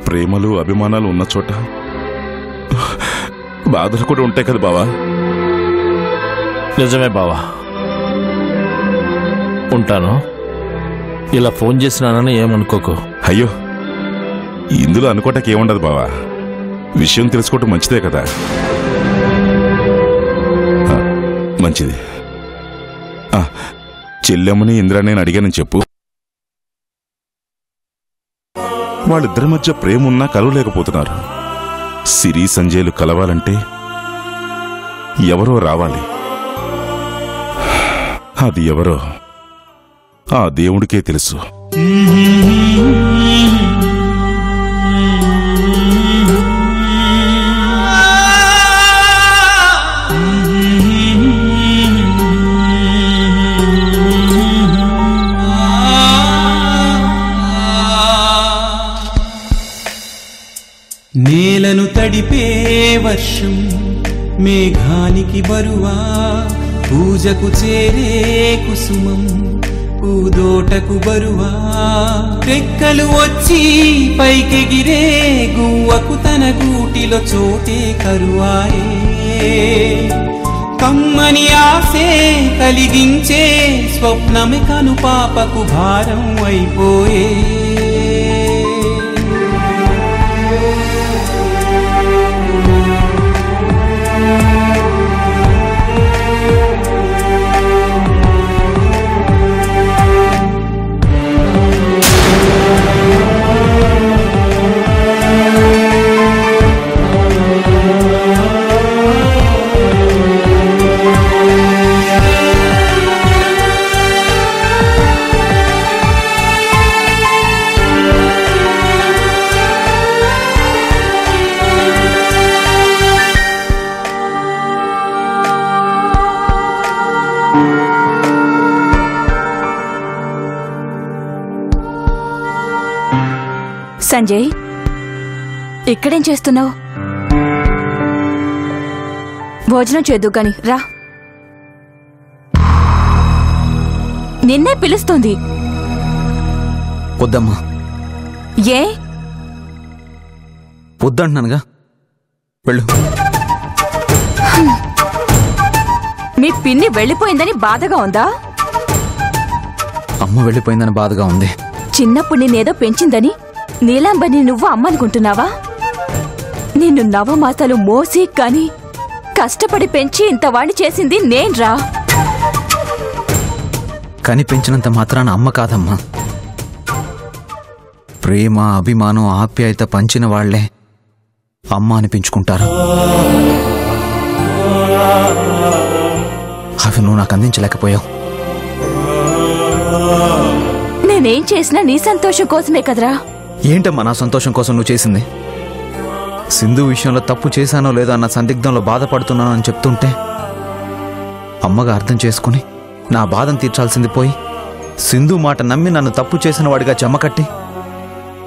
ప్రేమలు అభిమానాలు ఉన్న చోట బాధలు కూడా ఉంటాయి కదా బావా. నిజమే బావా, ఉంటాను. ఇలా ఫోన్ చేసినానని ఏమనుకోకు. అయ్యో, ఇందులో అనుకోవటానికి ఏముండదు బావా. విషయం తెలుసుకోవటం మంచిదే కదా. మంచిది. చెల్లెమ్మని ఇంద్రాని అడిగానని చెప్పు. వాళ్ళిద్దరి మధ్య ప్రేమ ఉన్నా కలవలేకపోతున్నారు. సిరి సంజయ్లు కలవాలంటే ఎవరో రావాలి. అది ఎవరో ఆ దేవుడికే తెలుసు. నేలను తడిపే వర్షం మేఘానికి బరువా, పూజకు చేరే కుసుమం పూదోటకు బరువా, రెక్కలు వచ్చి పైకెగిరే గువ్వకు తన గూటిలో చోటే కరువాయే. కమ్మని ఆసే కలిగించే స్వప్నమే కను పాపకు భారం అయిపోయే. సంజయ్, ఇక్కడేం చేస్తున్నావు? భోజనం చేద్దు గాని రా. నిన్నే పిలుస్తుంది. వద్దమ్మా. ఏ? వద్దంటున్నానుగా, వెళ్ళు. మీ పిన్ని వెళ్ళిపోయిందని బాధగా ఉందా? అమ్మ వెళ్ళిపోయిందని బాధగా ఉంది. చిన్నప్పుడు నిన్నేదో పెంచిందని నీలాంబని నువ్వు అమ్మనుకుంటున్నావా? నిన్ను నవమాసాలు మోసి కాని కష్టపడి పెంచి ఇంతవాణ్ణి చేసింది నేన్రా. కని పెంచినంత మాత్రాన అమ్మ కాదమ్మా. ప్రేమ, అభిమానం, ఆప్యాయత పంచిన వాళ్లే అమ్మ అనిపించుకుంటారు. అవి నువ్వు నాకు అందించలేకపోయావు. నేనేం చేసినా నీ సంతోషం కోసమే కదరా. ఏంటమ్మా నా సంతోషం కోసం నువ్వు చేసింది? సింధు విషయంలో తప్పు చేశానో లేదో అన్న సందిగ్ధంలో బాధపడుతున్నానని చెప్తుంటే అమ్మగా అర్థం చేసుకుని నా బాధను తీర్చాల్సింది పోయి సింధు మాట నమ్మి నన్ను తప్పు చేసిన వాడిగా జమ్మకట్టి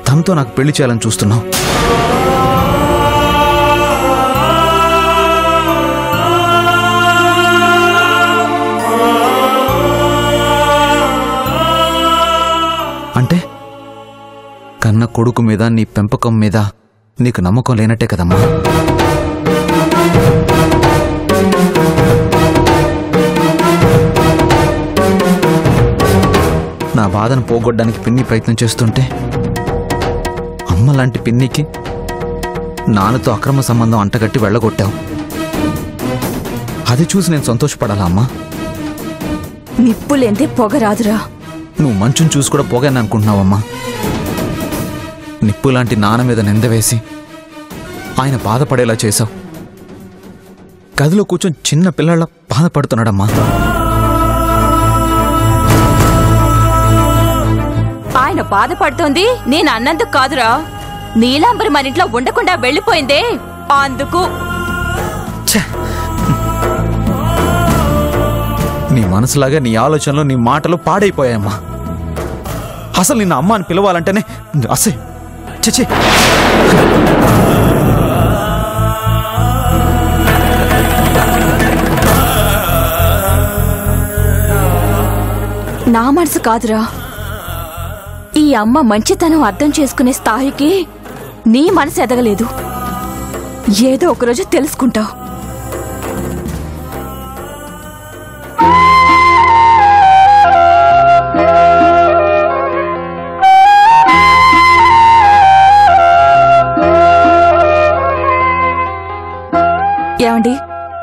తమతో నాకు పెళ్లి చేయాలని చూస్తున్నావు. అంటే కన్న కొడుకు మీద, నీ పెంపకం మీద నీకు నమ్మకం లేనట్టే కదమ్మా. నా బాధను పోగొట్టడానికి పిన్ని ప్రయత్నం చేస్తుంటే అమ్మ లాంటి పిన్నికి నాన్నతో అక్రమ సంబంధం అంటగట్టి వెళ్ళగొట్టావు. అది చూసి నేను సంతోషపడాలా అమ్మా? నిప్పులేందే పొగ రాదురా. నువ్వు మంచుని చూసి కూడా పొగని అనుకుంటున్నావమ్మా. నిప్పు లాంటి నాన్న మీద నింద వేసి ఆయన బాధపడేలా చేశావు. గదిలో కూర్చొని చిన్న పిల్లల బాధపడుతున్నాడమ్మా. ఆయన బాధపడుతోంది నేను అన్నందుకు కాదురా. నీలాంబరి మన ఇంట్లో ఉండకుండా వెళ్ళిపోయిందే అందుకు. నీ మనసులాగా నీ ఆలోచనలు, నీ మాటలు పాడైపోయాయమ్మా. అసలు నిన్న అమ్మ అని పిలవాలంటేనే అసే చే. నా మనసు కాదురా. ఈ అమ్మ మంచితనం అర్థం చేసుకునే స్థాయికి నీ మనసు ఎదగలేదు. ఏదో ఒకరోజు తెలుసుకుంటావు. ఏమండి,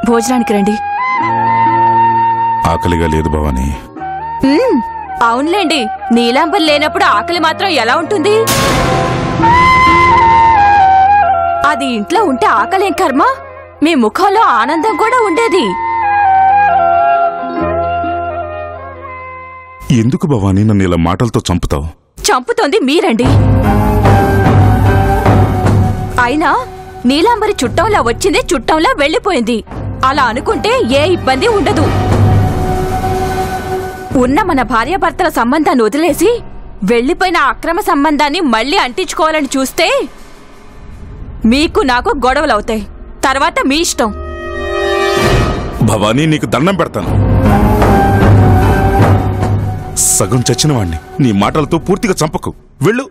భోజనానికి రండి. ఆకలిగా లేదు భవానీ. అవునులేండి, నీలాంబరి లేనప్పుడు ఆకలి మాత్రం ఎలా ఉంటుంది? అది ఇంట్లో ఉంటే ఆకలేం కర్మ, మీ ముఖంలో ఆనందం కూడా ఉండేది. ఎందుకు భవానీ నన్ను ఇలా మాటలతో చంపుతావు? చంపుతోంది మీరండి. అయినా నీలాంబరి చుట్టంలా వచ్చింది, చుట్టంలా వెళ్లిపోయింది. అలా అనుకుంటే ఏ ఇబ్బంది ఉండదు. ఉన్న మన భార్యాభర్తల సంబంధాన్ని వదిలేసి వెళ్లిపోయిన అక్రమ సంబంధాన్ని మళ్లీ అంటించుకోవాలని చూస్తే మీకు నాకు గొడవలవుతాయి. తర్వాత మీ ఇష్టం. భవానీ నీకు దండం పెడతాను. సగం చచ్చిన వాణ్ణి నీ మాటలతో పూర్తిగా చంపకు. వెళ్ళు.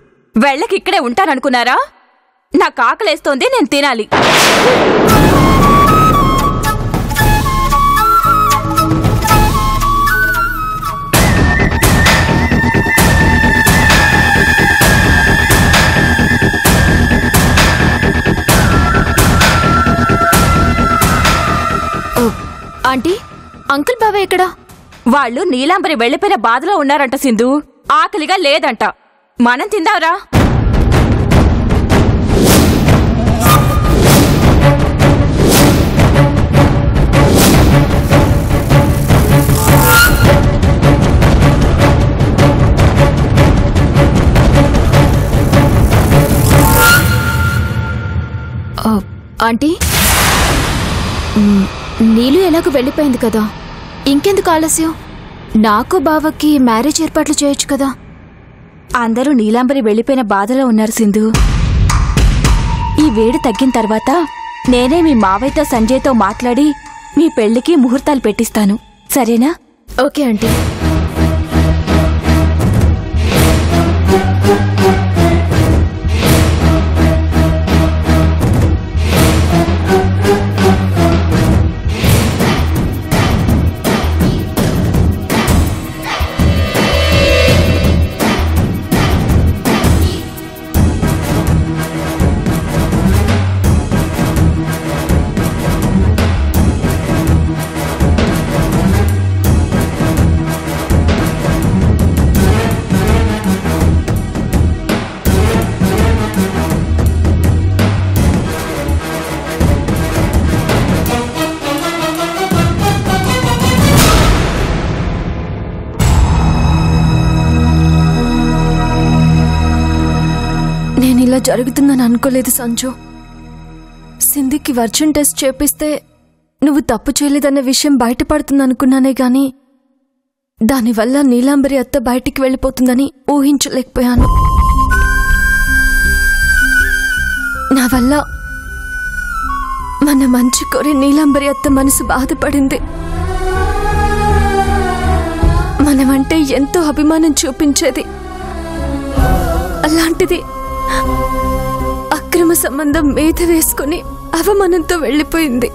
వెళ్ళకి ఇక్కడే ఉంటాననుకున్నారా? నాకు ఆకలేస్తోంది, నేను తినాలి. ఆంటీ, అంకుల్ బావ ఎక్కడా? వాళ్ళు నీలాంబరి వెళ్లిపోయిన బాధలో ఉన్నారంట సింధు. ఆకలిగా లేదంట. మనం తిందావరా? ఆంటీ, నీలు ఎలాగో వెళ్ళిపోయింది కదా, ఇంకెందుకు ఆలస్యం? నాకు బావకి మ్యారేజ్ ఏర్పాట్లు చేయొచ్చు కదా. అందరూ నీలాంబరి వెళ్లిపోయిన బాధలో ఉన్నారు సింధు. ఈ వేడి తగ్గిన తర్వాత నేనే మీ మావయ్యతో సంజయ్తో మాట్లాడి మీ పెళ్లికి ముహూర్తాలు పెట్టిస్తాను. సరేనా? Okay aunty. ఇలా జరుగుతుందని అనుకోలేదు సంజు. సింధుకి వర్జిన్ టెస్ట్ చేపిస్తే నువ్వు తప్పు చేయలేదన్న విషయం బయటపడుతుందనుకున్నానే గాని దానివల్ల నీలాంబరి అత్త బయటికి వెళ్ళిపోతుందని ఊహించలేకపోయాను. నా వల్ల మన మంచి కోరి నీలాంబరి అత్త మనసు బాధపడింది. మనమంటే ఎంతో అభిమానం చూపించేది. అలాంటిది అక్రమ సంబంధం మీద వేసుకుని అవమానంతో వెళ్ళిపోయింది.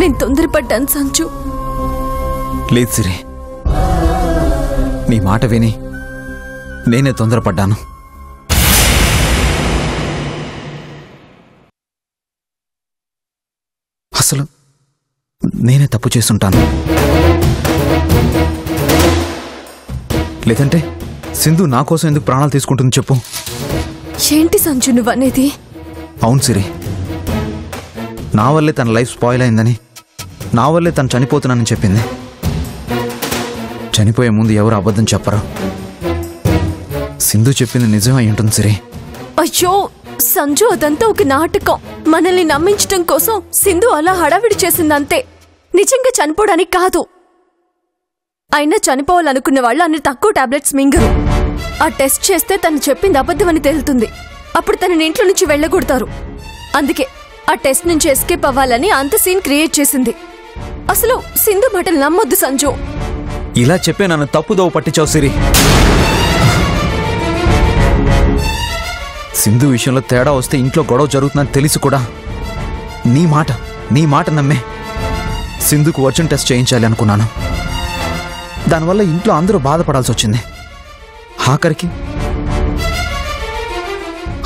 నేను తొందరపడ్డాను సంజు. లేదు సిరి, నీ మాట విని నేనే తొందరపడ్డాను. అసలు నేనే తప్పు చేసుంటాను. లేదంటే సింధు నా కోసం ఎందుకు ప్రాణాలు తీసుకుంటుంది చెప్పు? ఏంటి సంజు నువ్వనేది? అవును సిరి, నా వల్లే తన లైఫ్ స్పాయిల్ అయిందని, నా వల్లే తను చనిపోతున్నానని చెప్పింది. చనిపోయే ముందు ఎవరు అబద్ధం చెప్పరు. సింధు చెప్పింది నిజమై ఉంటుంది సిరి. అయ్యో సంజు, అదంతా ఒక నాటకం. మనల్ని నమ్మించటం కోసం సింధు అలా హడావిడి చేసిందంతే. నిజంగా చనిపోవడానికి కాదు. అయినా చనిపోవాలనుకున్న వాళ్ళు అన్ని తక్కువ టాబ్లెట్స్ మింగరు. ఆ టెస్ట్ చేస్తే తను చెప్పింది అబద్ధమని తేలుతుంది. అప్పుడు తనని ఇంట్లో నుంచి వెళ్ళగొడతారు. అందుకే ఆ టెస్ట్ నుంచి ఎస్కేప్ అవ్వాలని అంత సీన్ క్రియేట్ చేసింది. అసలు సింధు మాటలు నమ్మొద్దు సంజు. ఇలా చెప్పే నన్ను తప్పుదోవ పట్టించావు సిరి. సింధు విషయంలో తేడా వస్తే ఇంట్లో గొడవ జరుగుతుందని తెలిసి కూడా నీ మాట నమ్మే సింధుకు వర్జన్ టెస్ట్ చేయించాలి అనుకున్నాను. దానివల్ల ఇంట్లో అందరూ బాధపడాల్సి వచ్చింది. ఆఖరికి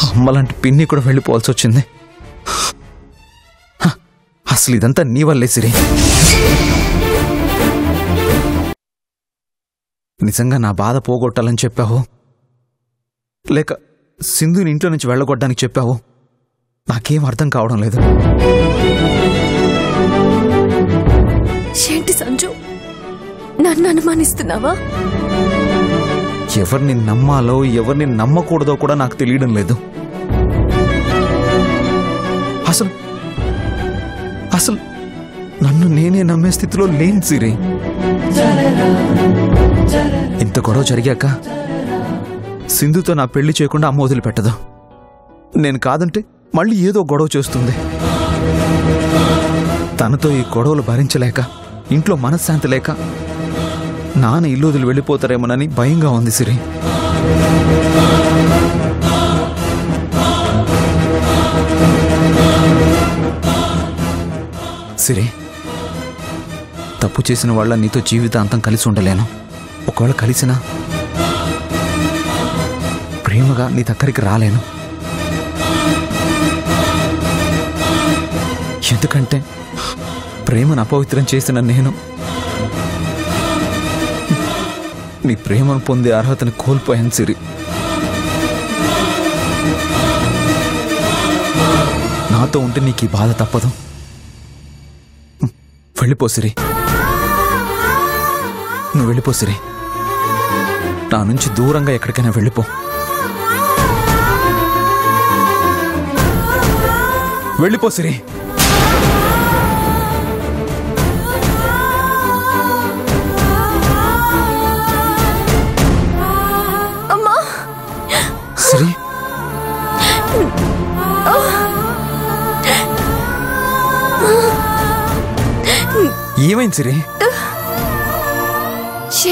అమ్మలాంటి పిన్ని కూడా వెళ్ళిపోవాల్సి వచ్చింది. అసలు ఇదంతా నీ వల్లే సిరి. నిజంగా నా బాధ పోగొట్టాలని చెప్పావు, లేక సింధుని ఇంట్లో నుంచి వెళ్ళగొట్టడానికి చెప్పావు, నాకేం అర్థం కావడం లేదు. ఏంటి సంజు, నన్ను అనుమానిస్తున్నావా? ఎవరిని నమ్మాలో ఎవరిని నమ్మకూడదో కూడా నాకు తెలియడం లేదు. అసలు నన్ను నేనే నమ్మే స్థితిలో లేని సిరి. ఇంత గొడవ జరిగాక సింధుతో నా పెళ్లి చేయకుండా అమ్మ వదిలిపెట్టదు. నేను కాదంటే మళ్ళీ ఏదో గొడవ చేస్తుంది. తనతో ఈ గొడవలు భరించలేక, ఇంట్లో మనశ్శాంతి లేక నాన్న ఇల్లు వదిలి వెళ్ళిపోతారేమోనని భయంగా ఉంది సిరి. సిరి, తప్పు చేసిన వాళ్ళ నీతో జీవితాంతం కలిసి ఉండలేను. ఒకవేళ కలిసినా ప్రేమగా నీ దగ్గరికి రాలేను. ఎందుకంటే ప్రేమను అపవిత్రం చేసిన నేను నీ ప్రేమను పొందే అర్హతని కోల్పోయాను సిరి. నాతో ఉంటే నీకు ఈ బాధ తప్పదు. వెళ్ళిపో సిరి, నువ్వు వెళ్ళిపో సిరి. నా నుంచి దూరంగా ఎక్కడికైనా వెళ్ళిపో. వెళ్ళిపో సిరి. అమ్మా సిరి, ఏమైంది సిరి?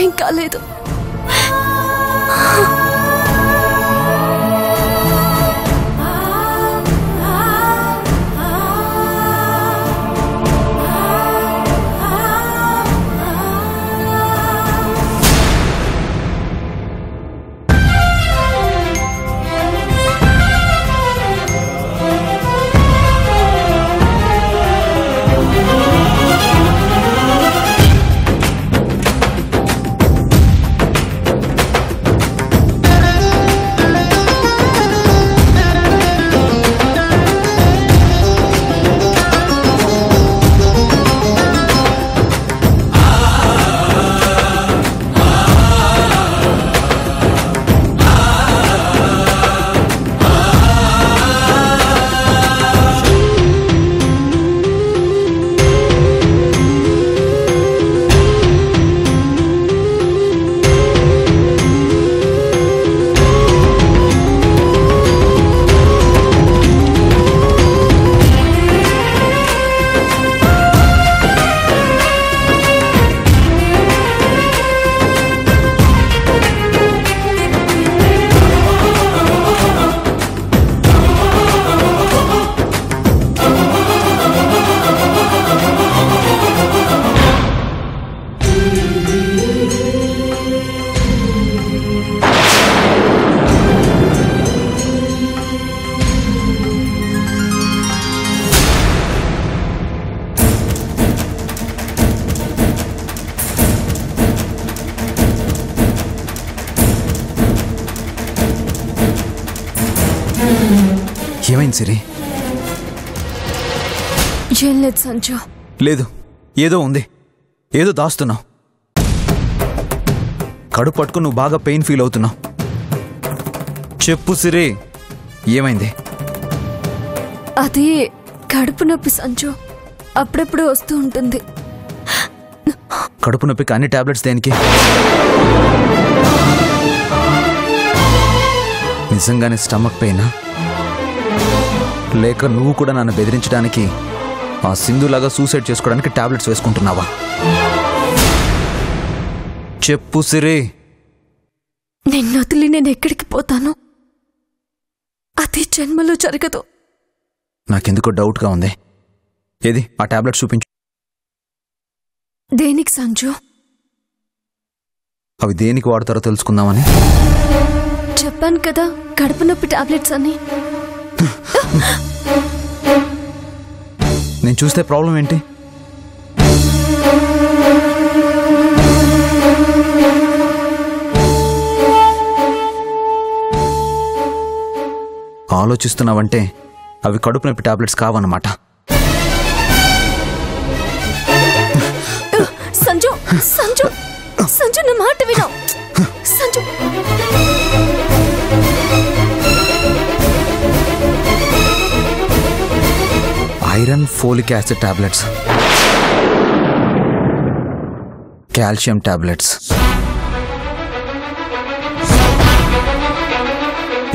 ఏం కాలేదు. ఏమైంది సిరి? ఏం లేదు సంజు. లేదు, ఏదో ఉంది. ఏదో దాస్తున్నావు. కడుపు పట్టుకుని నువ్వు బాగా పెయిన్ ఫీల్ అవుతున్నావు. చెప్పు సిరి, ఏమైంది? అది కడుపు నొప్పి సంజు, అప్పుడప్పుడు వస్తూ ఉంటుంది. కడుపు నొప్పికి అన్ని టాబ్లెట్స్ దేనికి? నిజంగానే స్టమక్ పెయినా, లేక నువ్వు కూడా నన్ను బెదిరించడానికి ఆ సింధులాగా సూసైడ్ చేసుకోవడానికి టాబ్లెట్స్ వేసుకుంటున్నావా? చెప్పు సిరి. నిన్ను వదిలి నేను ఎక్కడికి పోతాను? అది జన్మలో జరగదు. నాకెందుకో డౌట్గా ఉంది. ఏది ఆ టాబ్లెట్ చూపించు. దేనికి సంజు? అవి దేనికి వాడతారో తెలుసుకుందామని. చెప్పాను కదా, కడుపు నొప్పి టాబ్లెట్స్ అని. నేను చూస్తే ప్రాబ్లం ఏంటి? ఆలోచిస్తున్నావంటే అవి కడుపు నొప్పి టాబ్లెట్స్ కావన్నమాట. సంజు సంజు సంజు నా మాట విను. Sanju iron folic acid tablets, calcium tablets.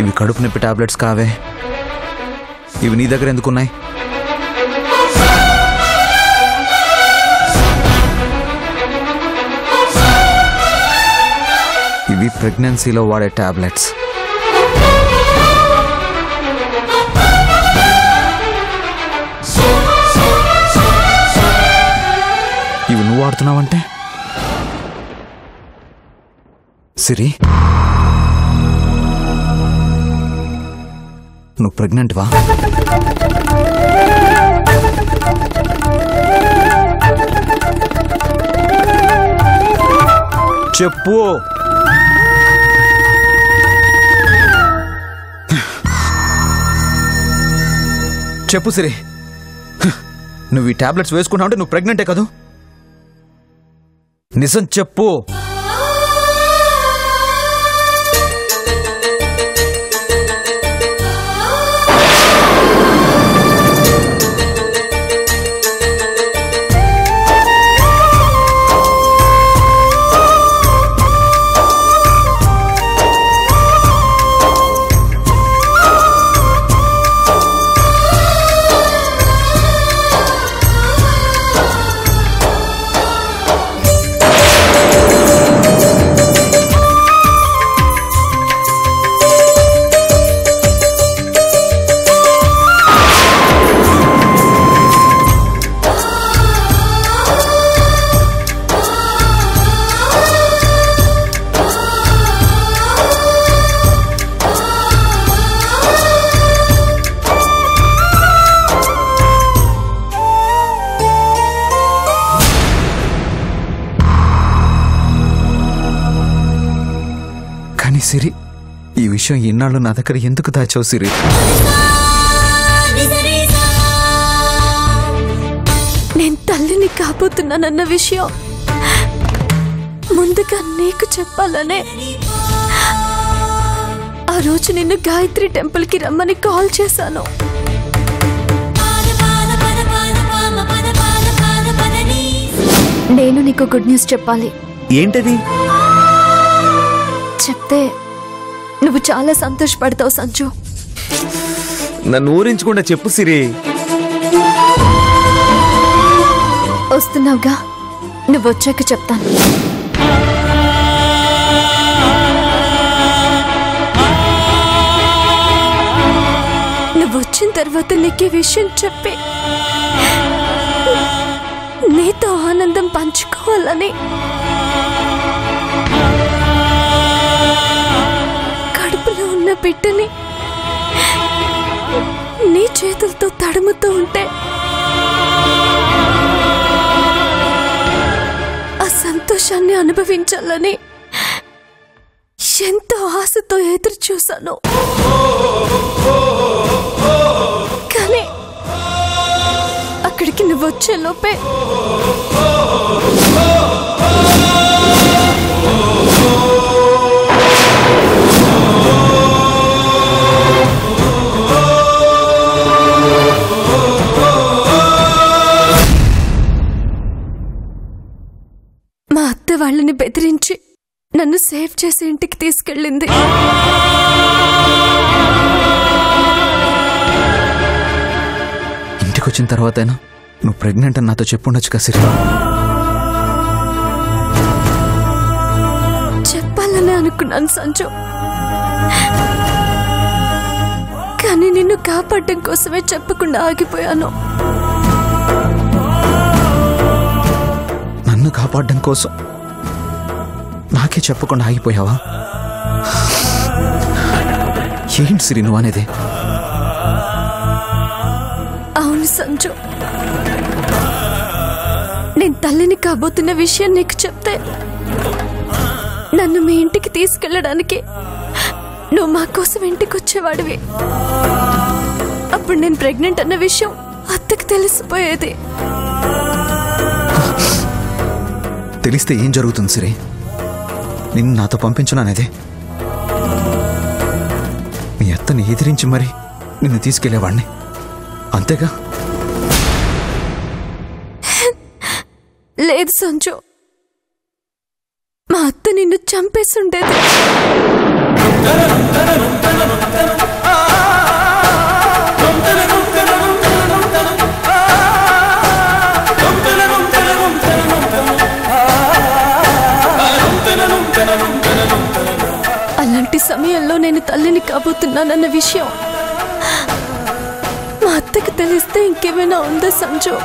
ఇవి కడుపు నొప్పి టాబ్లెట్స్ కావే. ఇవి నీ దగ్గర ఎందుకున్నాయి? ఇవి ప్రెగ్నెన్సీలో వాడే టాబ్లెట్స్. ఇవి నువ్వు వాడుతున్నావంటే సిరి, నువ్వు ప్రెగ్నెంట్ వా? చెప్పు. చెప్పు సిరి, నువ్వు ఈ టాబ్లెట్స్ వేసుకున్నావు అంటే నువ్వు ప్రెగ్నెంటే కదూ? నిజం చెప్పు. సిరి, ఈ విషయం ఇన్నాళ్ళు నా దగ్గర ఎందుకు దాచావు సిరి? నేను తల్లిని కాబోతున్నానన్న విషయం ముందుగా నీకు చెప్పాలనే ఆ రోజు నిన్ను గాయత్రి టెంపుల్కి రమ్మని కాల్ చేశాను. నేను నీకు గుడ్ న్యూస్ చెప్పాలి. ఏంటది? చెప్తే నువ్వు చాలా సంతోషపడతావు సంజు. నన్ను ఊరించకుండా చెప్పు సిరి. వస్తున్నావుగా, నువ్వు వచ్చాక చెప్తాను. నువ్వు వచ్చిన తర్వాత నీకు ఈ విషయం చెప్పి నీతో ఆనందం పంచుకోవాలని కడుపులో ఉన్న బిడ్డని నీ చేతులతో తడుముతూ ఉంటే ఆ సంతోషాన్ని అనుభవించాలని ఎంతో ఆశతో ఎదురు చూశాను. కానీ అక్కడికి నువ్వు వచ్చే లోపే మా అత్త వాళ్ళని బెదిరించి నన్ను సేవ్ చేసి ఇంటికి తీసుకెళ్ళింది. ఇంటికి వచ్చిన తర్వాతైనా నువ్వు ప్రెగ్నెంట్ అని నాతో చెప్పుండొచ్చు కదా సిరి. చెప్పాలని అనుకున్నాను సంజు, కానీ నిన్ను కాపాడడం కోసమే చెప్పకుండా ఆగిపోయాను. నన్ను కాపాడడం కోసం నాకే చెప్పకుండా ఆగిపోయావా? ఏంటి సిరి నువ్వు అనేది? అవును సంజు, నేను తల్లిని కాబోతున్న విషయం నీకు చెప్తే నన్ను మీ ఇంటికి తీసుకెళ్ళడానికి నువ్వు మా కోసం ఇంటికి వచ్చేవాడివి. అప్పుడు నేను ప్రెగ్నెంట్ అన్న విషయం అత్తకు తెలిసిపోయేది. తెలిస్తే ఏం జరుగుతుంది సిరి? నిన్ను నాతో పంపించున్నానేదే. మీ అత్తని ఎదిరించి మరి నిన్ను తీసుకెళ్లేవాడిని, అంతేగా? లేదు సంజు, మా అత్త నిన్ను చంపేసుండేది. అలాంటి సమయంలో నేను తల్లిని కాబోతున్నానన్న విషయం మా అత్తకి తెలిస్తే ఇంకేమైనా ఉందా సంజు?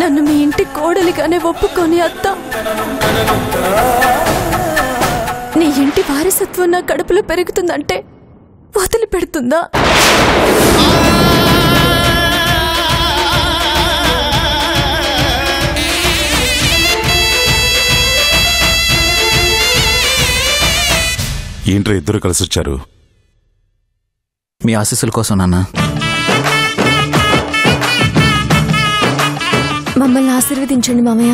నన్ను మీ ఇంటి కోడలిగానే ఒప్పుకొని అత్త నీ ఇంటి వారసత్వం నా కడుపులో పెరుగుతుందంటే వదిలిపెడుతుందా? ఏంట్రా ఇద్దరు కలిసి వచ్చారు? మీ ఆశీస్సుల కోసం నాన్న. మమ్మల్ని ఆశీర్వదించండి మామయ్య.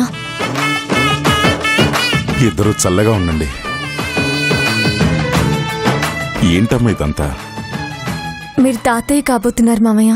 ఇద్దరు చల్లగా ఉండండి. ఏంటమ్మా ఇదంతా? మీరు తాతయ్య కాబోతున్నారు మామయ్య.